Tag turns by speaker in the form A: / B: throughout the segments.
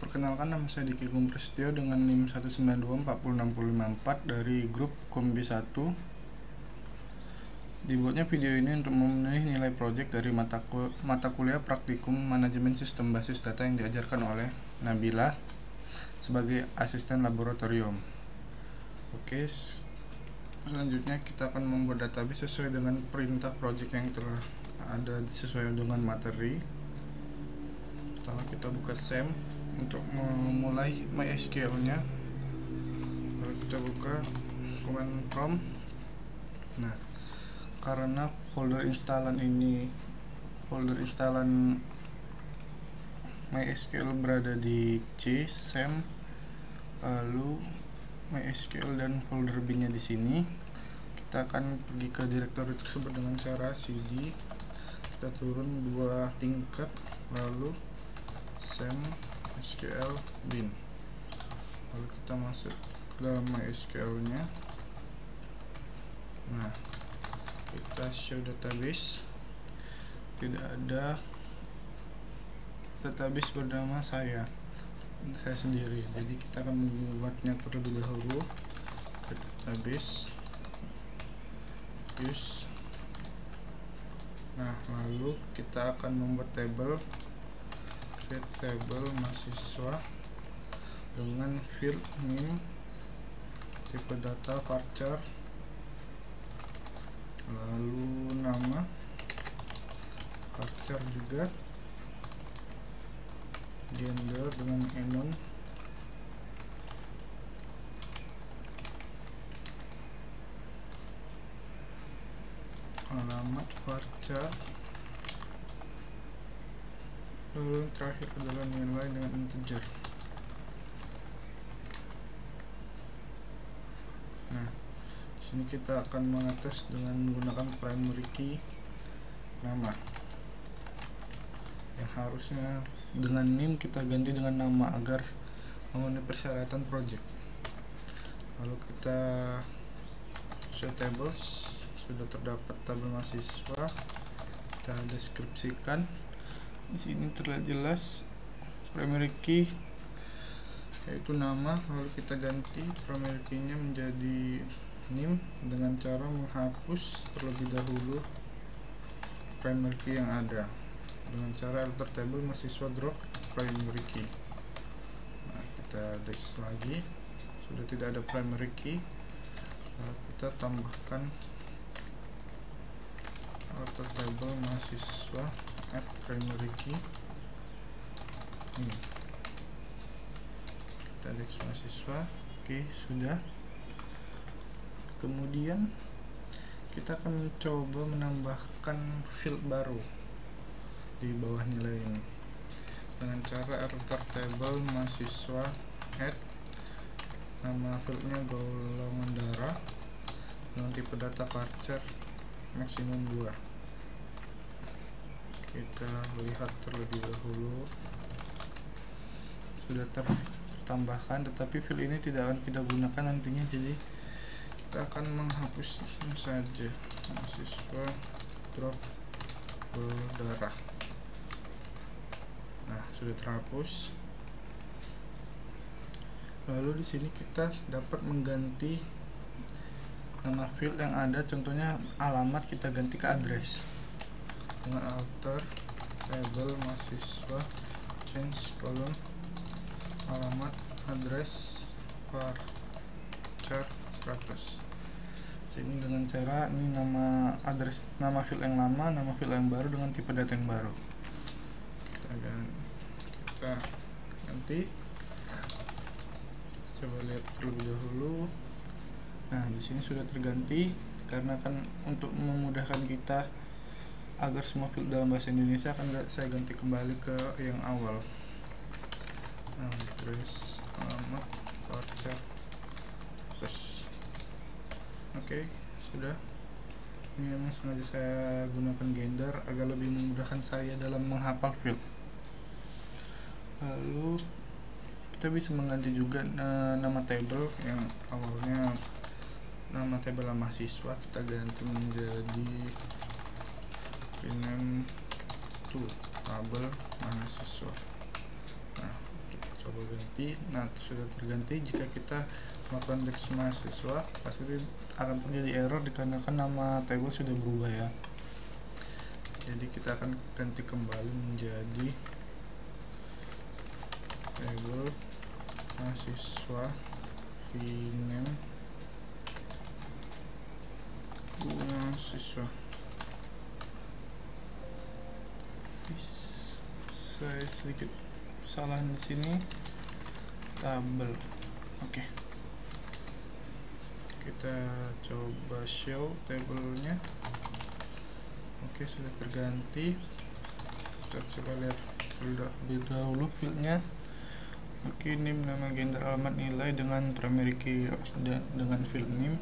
A: Perkenalkan, nama saya Diki Kumprestio dengan NIM 192406554 dari grup Kombi 1. Dibuatnya video ini untuk memenuhi nilai proyek dari mata kuliah praktikum manajemen sistem basis data yang diajarkan oleh Nabila sebagai asisten laboratorium. Oke, selanjutnya kita akan membuat database sesuai dengan perintah proyek yang telah ada sesuai dengan materi. Pertama kita buka SAM untuk memulai MySQL nya, lalu kita buka command prompt. Nah, karena folder instalan MySQL berada di C SAM, lalu MySQL dan folder bin nya di sini, kita akan pergi ke direktori tersebut dengan cara cd, kita turun 2 tingkat, lalu SAM SQL bin, lalu kita masuk ke dalam MySQL nya. Nah, kita show database, tidak ada database bernama saya sendiri, jadi kita akan membuatnya terlebih dahulu. Database use. Nah, lalu kita akan membuat table, create table mahasiswa dengan field name, tipe data varchar, lalu nama varchar juga, gender dengan anon, alamat varchar, lalu terakhir adalah nilai dengan integer. Nah, sini kita akan mengetes dengan menggunakan primary key nama, yang harusnya dengan NIM kita ganti dengan nama agar memenuhi persyaratan project. Lalu kita show tables, sudah terdapat tabel mahasiswa, kita deskripsikan. Di sini terlihat jelas primary key yaitu nama, lalu kita ganti primary key nya menjadi NIM dengan cara menghapus terlebih dahulu primary key yang ada dengan cara alter table mahasiswa drop primary key. Nah, kita dash lagi, sudah tidak ada primary key, lalu kita tambahkan alter table mahasiswa add primary key. Kita dash mahasiswa. Oke, sudah. Kemudian kita akan mencoba menambahkan field baru di bawah nilai ini dengan cara alter table mahasiswa add, nama fieldnya golongan darah dengan tipe data varchar maksimum 2. Kita lihat terlebih dahulu sudah tertambahkan, tetapi field ini tidak akan kita gunakan nantinya, jadi kita akan menghapusnya saja, mahasiswa drop darah. Nah, sudah terhapus. Lalu di sini kita dapat mengganti nama field yang ada, contohnya alamat kita ganti ke address dengan alter table mahasiswa change column alamat address varchar 100. Sini dengan cara ini nama address, nama field yang lama, nama field yang baru dengan tipe data yang baru. Kita ganti. Coba lihat terlebih dahulu. Nah, di sini sudah terganti karena kan untuk memudahkan kita agar semua field dalam bahasa Indonesia akan saya ganti kembali ke yang awal. Nah, address alamat varchar terus. Oke, sudah. Ini memang sengaja saya gunakan gender agar lebih memudahkan saya dalam menghafal field. Lalu kita bisa mengganti juga nama table yang awalnya nama table mahasiswa, kita ganti menjadi rename to tabel mahasiswa. Nah, kita coba coba ganti. Nah, sudah terganti. Jika kita melakukan teks mahasiswa, pasti akan terjadi error dikarenakan nama table sudah berubah ya. Jadi kita akan ganti kembali menjadi table mahasiswa vname mahasiswa. Saya sedikit kesalahan di sini, tabel. Oke. Kita coba show tabelnya. Oke, sudah terganti. Kita coba lihat terlebih dahulu fieldnya. Oke, name, nama, gender, alamat, nilai dengan primary key dengan field name.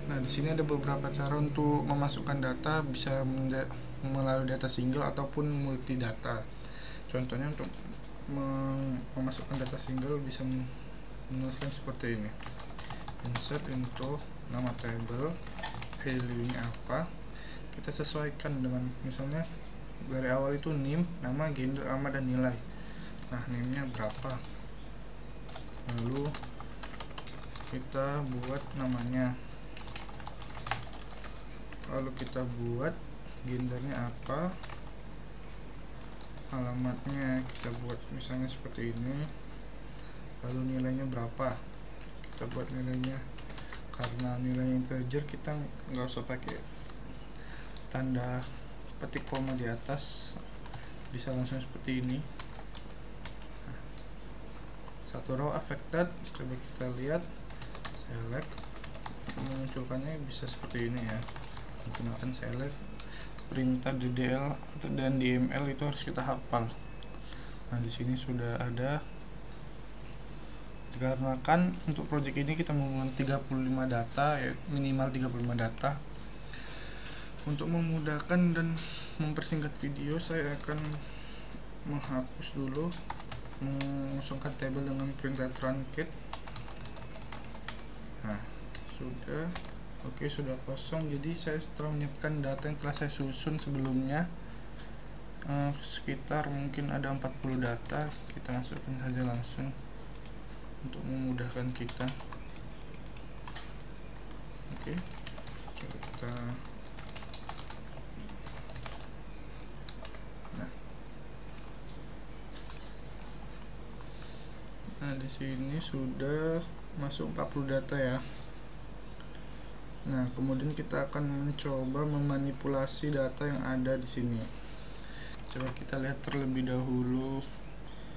A: Nah, di sini ada beberapa cara untuk memasukkan data, bisa melalui data single ataupun multi data. Contohnya untuk memasukkan data single bisa menuliskan seperti ini. Insert into nama table, value-nya apa, kita sesuaikan dengan misalnya dari awal itu name, nama, gender, alamat, dan nilai. Nah, name-nya berapa, lalu kita buat namanya, lalu kita buat gendernya apa, alamatnya kita buat misalnya seperti ini, lalu nilainya berapa, kita buat nilainya, karena nilainya integer kita nggak usah pakai tanda petik koma di atas, bisa langsung seperti ini. Satu row affected, coba kita lihat, select, memunculkannya bisa seperti ini ya, menggunakan select, perintah DDL dan DML itu harus kita hafal. Nah, di sini sudah ada. Dikarenakan untuk project ini kita menggunakan 35 data, ya, minimal 35 data. Untuk memudahkan dan mempersingkat video, saya akan menghapus dulu, mengosongkan table dengan perintah truncate. Nah, sudah. Oke, sudah kosong. Jadi saya telah menyiapkan data yang telah saya susun sebelumnya, sekitar mungkin ada 40 data. Kita masukkan saja langsung untuk memudahkan kita. Oke, coba kita. Nah, di sini sudah masuk 40 data ya. Nah, kemudian kita akan mencoba memanipulasi data yang ada di sini. Coba kita lihat terlebih dahulu.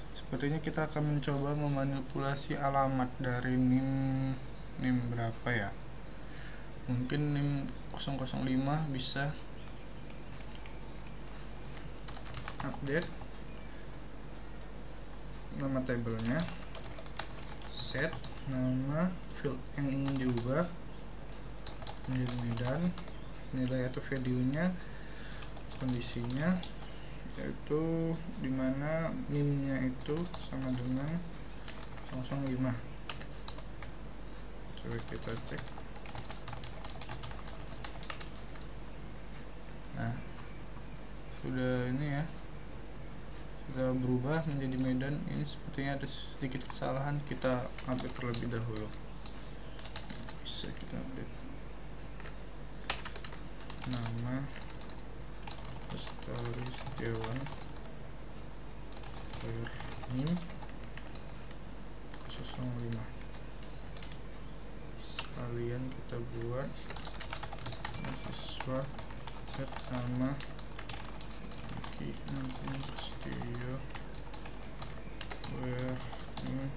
A: Sepertinya kita akan mencoba memanipulasi alamat dari NIM berapa ya? Mungkin NIM 005 bisa update nama tabelnya, set nama field yang ingin diubah menjadi Medan, nilai atau value-nya, kondisinya yaitu dimana NIM-nya itu sama dengan 005. Coba kita cek. Nah, sudah ini ya, sudah berubah menjadi Medan. Ini sepertinya ada sedikit kesalahan, kita update terlebih dahulu. Bisa kita update nama Lestari Setiawan, NIM 005. Sekalian kita buat mahasiswa, set nama Studio where NIM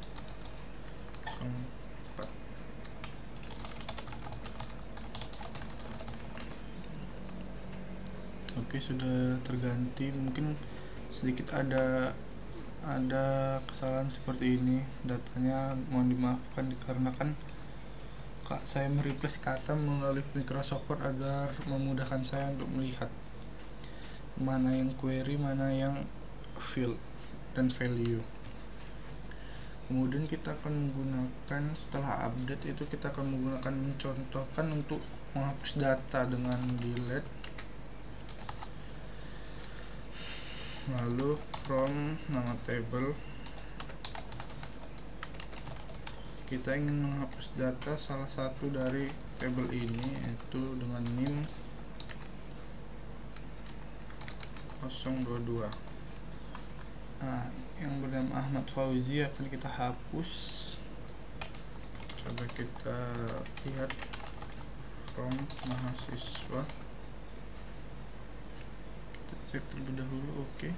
A: 04. Oke, sudah terganti. Mungkin sedikit ada kesalahan seperti ini, datanya mohon dimaafkan dikarenakan saya mereplace kata melalui Microsoft Word agar memudahkan saya untuk melihat mana yang query, mana yang field dan value. Kemudian kita akan menggunakan, setelah update itu kita akan menggunakan mencontohkan untuk menghapus data dengan delete, lalu from nama table kita ingin menghapus data salah satu dari tabel ini, yaitu dengan NIM 022. Nah, yang bernama Ahmad Fauzi akan kita hapus. Coba kita lihat from mahasiswa, kita cek terlebih dahulu. Oke.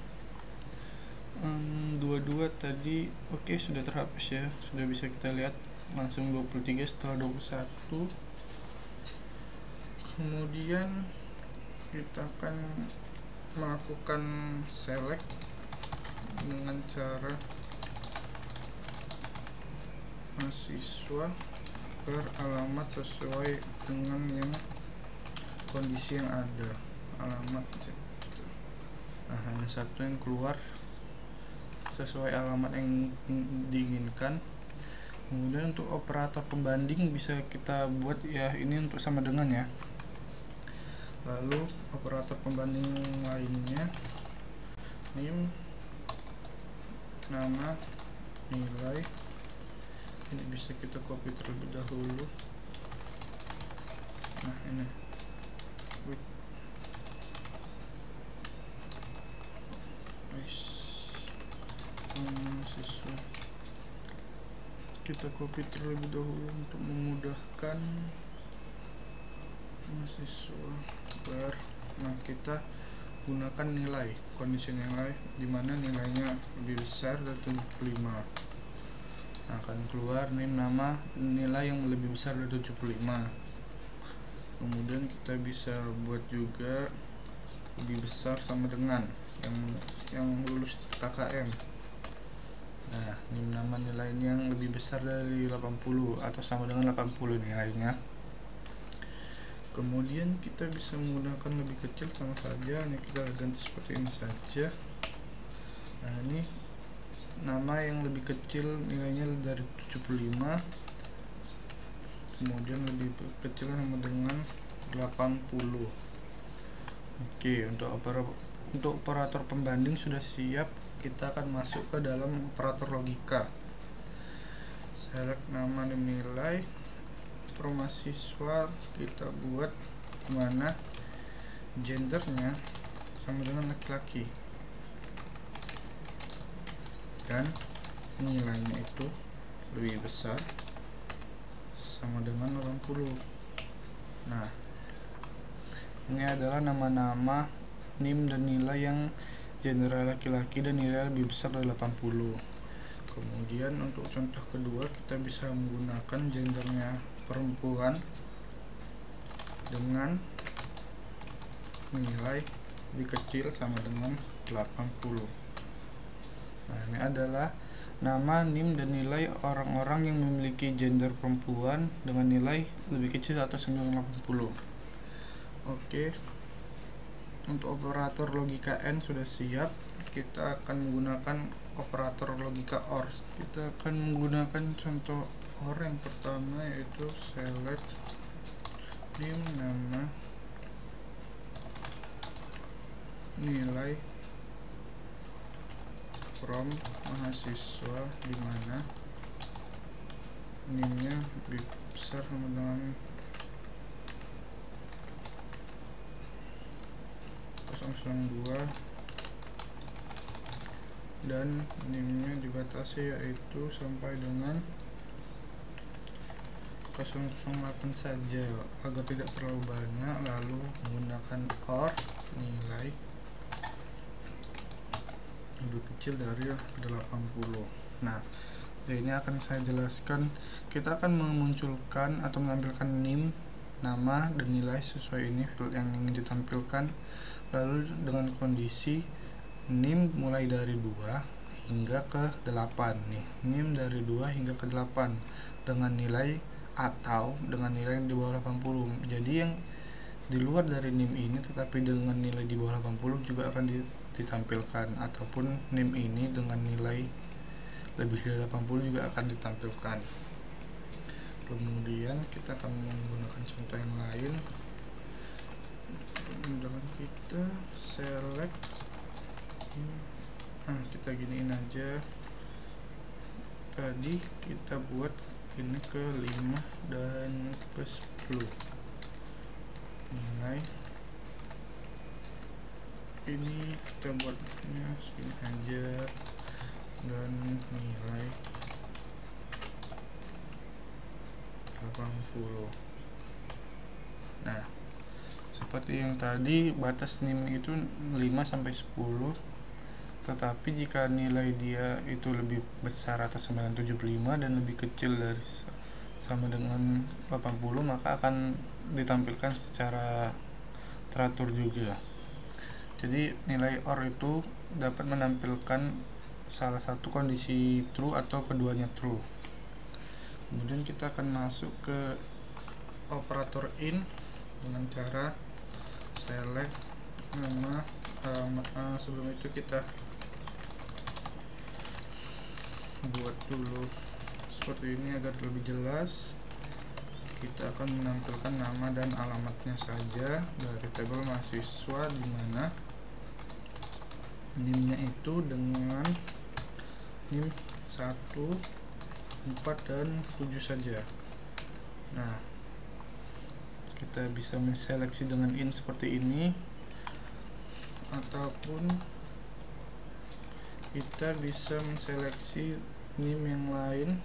A: 22 tadi oke, sudah terhapus ya, sudah bisa kita lihat langsung 23 setelah 21. Kemudian kita akan melakukan select dengan cara mahasiswa beralamat sesuai dengan yang kondisi yang ada, alamat. Nah, hanya satu yang keluar sesuai alamat yang diinginkan. Kemudian untuk operator pembanding bisa kita buat ya, ini untuk sama dengan ya. Lalu operator pembanding lainnya, NIM, nama, nilai. Ini bisa kita copy terlebih dahulu. Nah, ini mahasiswa, kita copy terlebih dahulu untuk memudahkan mahasiswa nah, kita gunakan nilai, kondisi nilai dimana nilainya lebih besar dari 75. Nah, akan keluar NIM nama nilai yang lebih besar dari 75. Kemudian kita bisa buat juga lebih besar sama dengan yang lulus KKM. Nah, NIM nama nilainya yang lebih besar dari 80 atau sama dengan 80 nilainya. Kemudian kita bisa menggunakan lebih kecil, sama saja, hanya kita ganti seperti ini saja. Nah, ini nama yang lebih kecil nilainya dari 75, kemudian lebih kecil sama dengan 80. Oke, untuk operator pembanding sudah siap. Kita akan masuk ke dalam operator logika. Select nama dan nilai. From mahasiswa kita buat mana gendernya sama dengan laki-laki dan nilainya itu lebih besar sama dengan 80. Nah, ini adalah nama-nama NIM dan nilai yang gender laki-laki dan nilai lebih besar dari 80. Kemudian untuk contoh kedua, kita bisa menggunakan gendernya perempuan dengan nilai lebih kecil sama dengan 80. Nah, ini adalah nama, NIM, dan nilai orang-orang yang memiliki gender perempuan dengan nilai lebih kecil atau 80. Oke, untuk operator logika N sudah siap. Kita akan menggunakan operator logika OR. Kita akan menggunakan contoh OR yang pertama, yaitu select NIM nama nilai from mahasiswa, dimana NIM-nya lebih besar sama dengan 002 dan NIM-nya dibatasi yaitu sampai dengan 008 saja agar tidak terlalu banyak. Lalu menggunakan OR nilai lebih kecil dari 80. Nah, ini akan saya jelaskan. Kita akan memunculkan atau menampilkan NIM, nama, dan nilai sesuai ini field yang ingin ditampilkan. Lalu dengan kondisi NIM mulai dari 2 hingga ke 8 nih. NIM dari 2 hingga ke 8 dengan nilai atau dengan nilai yang di bawah 80. Jadi yang di luar dari NIM ini tetapi dengan nilai di bawah 80 juga akan ditampilkan, ataupun NIM ini dengan nilai lebih dari 80 juga akan ditampilkan. Kemudian kita akan menggunakan contoh yang lain. Kemudian kita select, kita giniin aja. Tadi kita buat ini ke 5 dan ke 10. Nilai ini kita buatnya segini aja, dan nilai 80. Nah, seperti yang tadi, batas NIM itu 5 sampai 10. Tetapi jika nilai dia itu lebih besar atau sama dengan 75 dan lebih kecil dari sama dengan 80, maka akan ditampilkan secara teratur juga. Jadi nilai OR itu dapat menampilkan salah satu kondisi true atau keduanya true. Kemudian kita akan masuk ke operator in dengan cara select nama alamat. Sebelum itu kita buat dulu seperti ini agar lebih jelas. Kita akan menampilkan nama dan alamatnya saja dari tabel mahasiswa, di mana NIM-nya itu dengan NIM 1, 4, dan 7 saja. Nah, kita bisa menseleksi dengan in seperti ini, ataupun kita bisa menseleksi NIM yang lain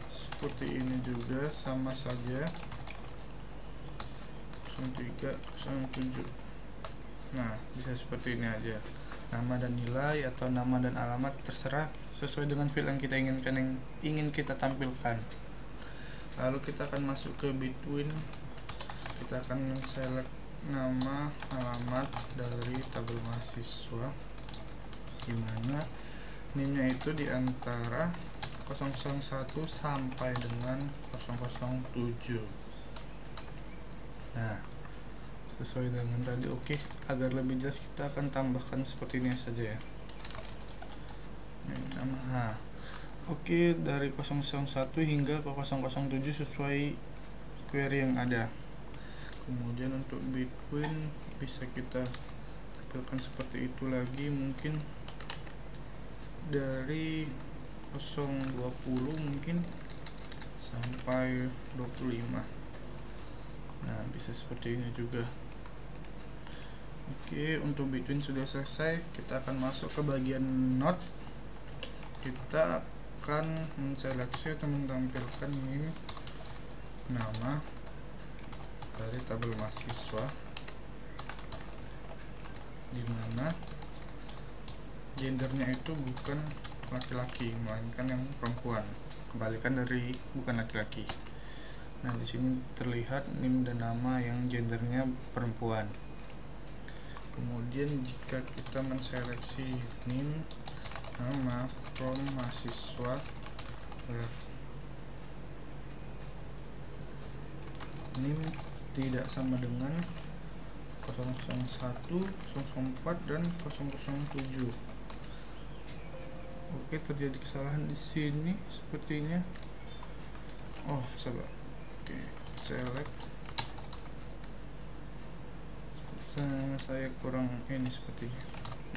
A: seperti ini juga, sama saja 03, 07. Nah, bisa seperti ini aja, nama dan nilai atau nama dan alamat, terserah sesuai dengan file yang kita inginkan, yang ingin kita tampilkan. Lalu kita akan masuk ke between, kita akan select nama alamat dari tabel mahasiswa, dimana NIM-nya itu di antara 001 sampai dengan 007. Nah, sesuai dengan tadi. Oke, agar lebih jelas kita akan tambahkan seperti ini saja ya. Ini nama. Oke, dari 001 hingga ke 007 sesuai query yang ada. Kemudian untuk between bisa kita tampilkan seperti itu lagi, mungkin dari 020 mungkin sampai 25. Nah, bisa seperti ini juga. Oke, untuk between sudah selesai. Kita akan masuk ke bagian note. Kita akan menseleksi atau menampilkan ini nama dari tabel mahasiswa, dimana gendernya itu bukan laki-laki melainkan yang perempuan, kebalikan dari bukan laki-laki. Nah, di sini terlihat NIM dan nama yang gendernya perempuan. Kemudian jika kita menseleksi NIM, nama, from, mahasiswa, NIM tidak sama dengan 001, 004, dan 007. Oke, terjadi kesalahan di sini sepertinya. Oh, sabar. Oke, select. Saya kurang ini sepertinya.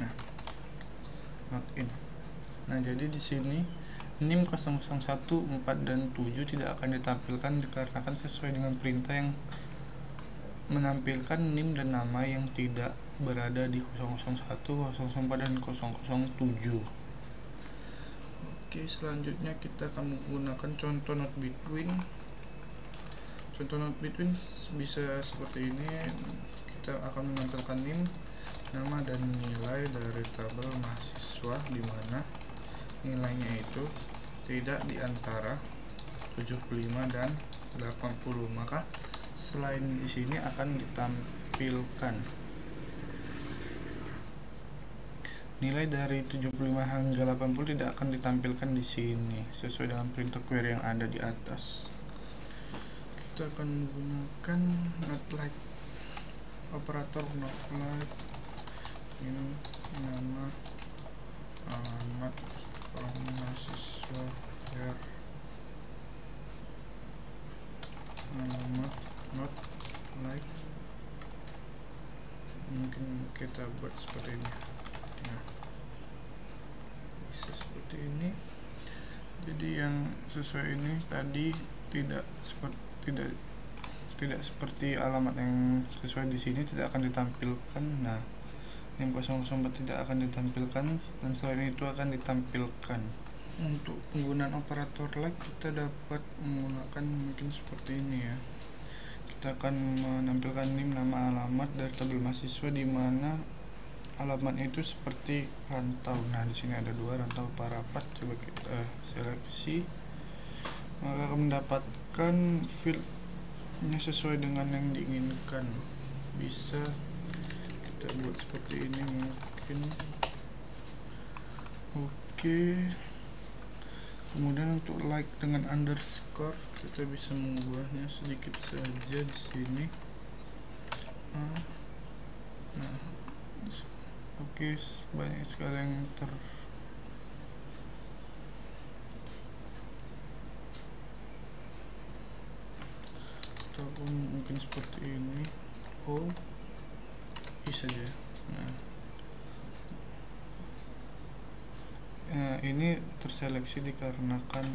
A: Nah, not in. Nah, jadi di sini NIM 001, 4, dan 7 tidak akan ditampilkan dikarenakan sesuai dengan perintah yang menampilkan NIM dan nama yang tidak berada di 001, 004, dan 007. Oke, selanjutnya kita akan menggunakan contoh not between. Contoh not between bisa seperti ini. Kita akan menampilkan NIM, nama, dan nilai dari tabel mahasiswa, di mana nilainya itu tidak di antara 75 dan 80. Maka selain di sini akan ditampilkan nilai dari 75 hingga 80 tidak akan ditampilkan di sini sesuai dengan perintah query yang ada di atas. Kita akan menggunakan not like, operator not like. Ini nama, alamat, mahasiswa, alamat, not like. Mungkin kita buat seperti ini. Nah, bisa seperti ini. Jadi yang sesuai ini tadi tidak seperti alamat yang sesuai di sini tidak akan ditampilkan. Nah, yang 004 tidak akan ditampilkan, dan selain itu akan ditampilkan. Untuk penggunaan operator like kita dapat menggunakan mungkin seperti ini ya. Kita akan menampilkan NIM, nama, alamat dari tabel mahasiswa, di mana alamatnya itu seperti rantau. Nah, di sini ada 2 rantau parapat. Coba kita seleksi, maka akan mendapatkan fieldnya sesuai dengan yang diinginkan. Bisa kita buat seperti ini mungkin. Oke. Kemudian untuk like dengan underscore kita bisa mengubahnya sedikit saja di sini. Nah, oke, banyak sekali yang ataupun mungkin seperti ini. Bisa saja. Nah, ini terseleksi dikarenakan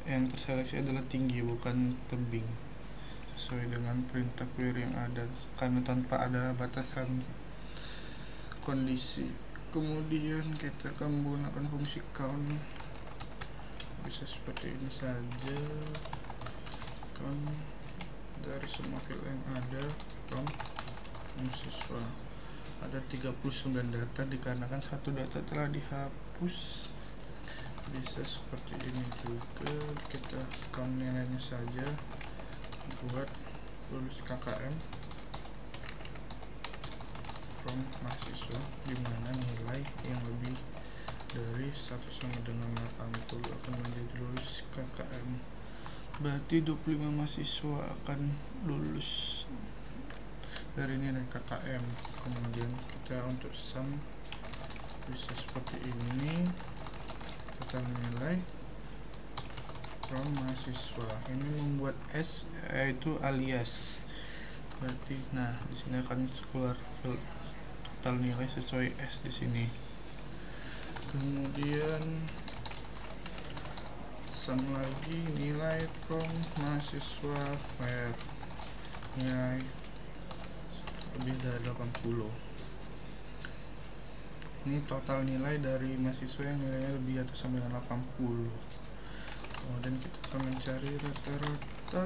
A: yang terseleksi adalah tinggi, bukan tebing, sesuai dengan perintah query yang ada, karena tanpa ada batasan kondisi. Kemudian kita akan menggunakan fungsi count, bisa seperti ini saja, count dari semua field yang ada from mahasiswa. Ada 39 data dikarenakan satu data telah dihapus. Bisa seperti ini juga, kita count nilainya saja buat lulus KKM from mahasiswa, dimana nilai yang lebih dari 1 sama dengan 80 akan menjadi lulus KKM. Berarti 25 mahasiswa akan lulus dari nilai KKM. Kemudian kita untuk sum bisa seperti ini, total nilai from mahasiswa. Ini membuat S, yaitu alias. Berarti di sini akan keluar total nilai sesuai S di sini. Kemudian sum lagi nilai from mahasiswa where nilai lebih dari 80. Ini total nilai dari mahasiswa yang nilainya lebih atau sama dengan 80. Kemudian kita akan mencari rata-rata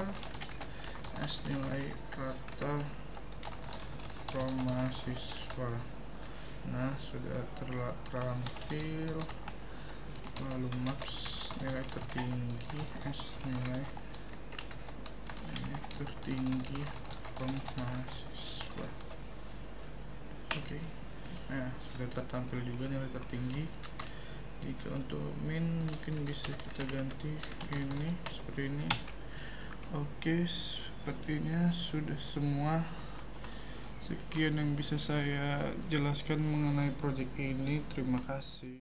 A: S, nilai rata from mahasiswa. Nah, sudah terampil. Lalu max nilai tertinggi, S nilai tertinggi from mahasiswa. Oke. Nah, sudah tertampil juga nilai tertinggi. Jika untuk min mungkin bisa kita ganti ini seperti ini. Oke, sepertinya sudah semua. Sekian yang bisa saya jelaskan mengenai project ini. Terima kasih.